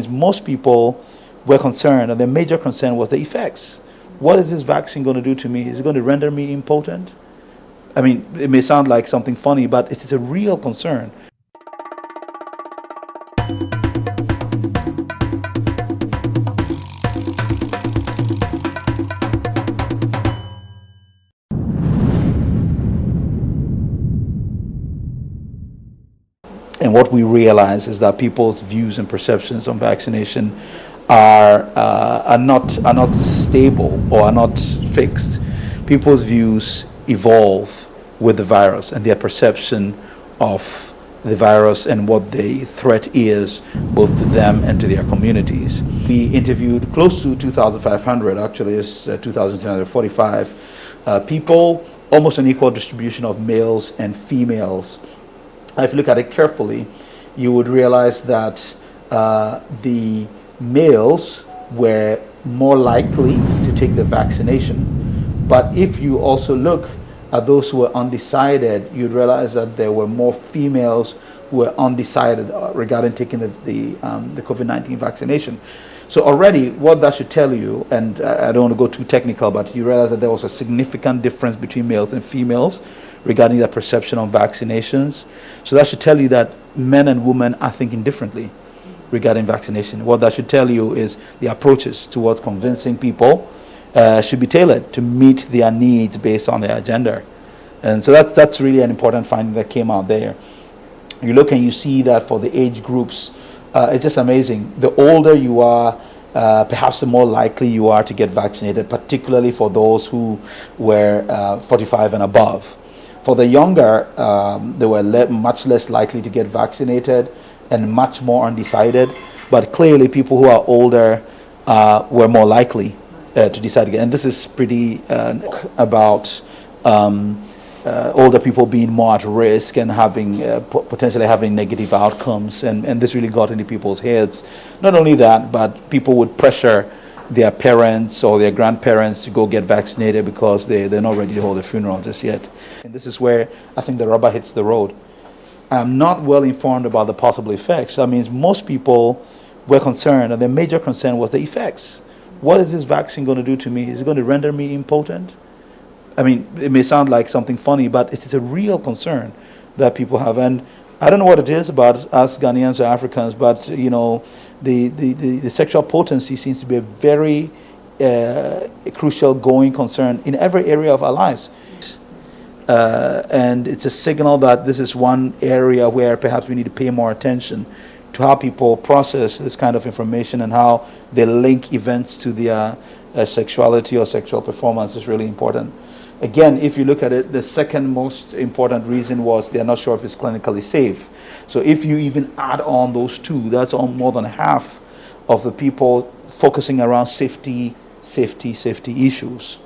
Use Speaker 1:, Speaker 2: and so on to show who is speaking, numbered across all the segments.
Speaker 1: most people were concerned, and their major concern was the effects. What is this vaccine going to do to me? Is it going to render me impotent? I mean, it may sound like something funny, but it is a real concern. And what we realize is that people's views and perceptions on vaccination are not stable or are not fixed. People's views evolve with the virus and their perception of the virus and what the threat is, both to them and to their communities. We interviewed close to 2,500, actually it's 2,345 people, almost an equal distribution of males and females. If you look at it carefully, you would realize that the males were more likely to take the vaccination. But if you also look at those who were undecided, you'd realize that there were more females who were undecided regarding taking the COVID-19 vaccination. So already what that should tell you, and I don't want to go too technical, but you realize that there was a significant difference between males and females regarding their perception on vaccinations. So that should tell you that men and women are thinking differently regarding vaccination. What that should tell you is the approaches towards convincing people should be tailored to meet their needs based on their agenda. And so that's really an important finding that came out there. You look and you see that for the age groups, it's just amazing. The older you are, perhaps the more likely you are to get vaccinated, particularly for those who were 45 and above. For the younger, they were much less likely to get vaccinated and much more undecided. But clearly, people who are older were more likely to decide again. And this is pretty about older people being more at risk and having potentially having negative outcomes. And this really got into people's heads. Not only that, but people would pressure their parents or their grandparents to go get vaccinated because they're not ready to hold a funeral just yet. And this is where I think the rubber hits the road. I'm not well informed about the possible effects. That means most people were concerned, and their major concern was the effects. What is this vaccine going to do to me? Is it going to render me impotent? I mean, it may sound like something funny, but it is a real concern that people have. And I don't know what it is about us Ghanaians or Africans, but you know, the sexual potency seems to be a very crucial going concern in every area of our lives. And it's a signal that this is one area where perhaps we need to pay more attention to how people process this kind of information and how they link events to their sexuality or sexual performance is really important. Again, if you look at it, the second most important reason was they're not sure if it's clinically safe. So if you even add on those two, that's on more than half of the people focusing around safety issues.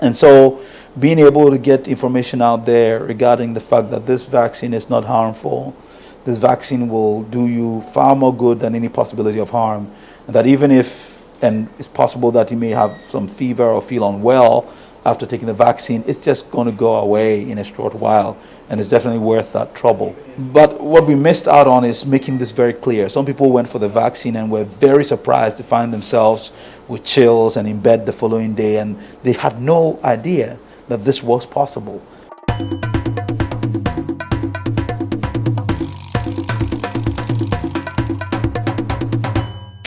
Speaker 1: And so being able to get information out there regarding the fact that this vaccine is not harmful, this vaccine will do you far more good than any possibility of harm, and that even if, and it's possible that you may have some fever or feel unwell after taking the vaccine, it's just going to go away in a short while, and it's definitely worth that trouble. But what we missed out on is making this very clear. Some people went for the vaccine and were very surprised to find themselves with chills and in bed the following day, and they had no idea that this was possible.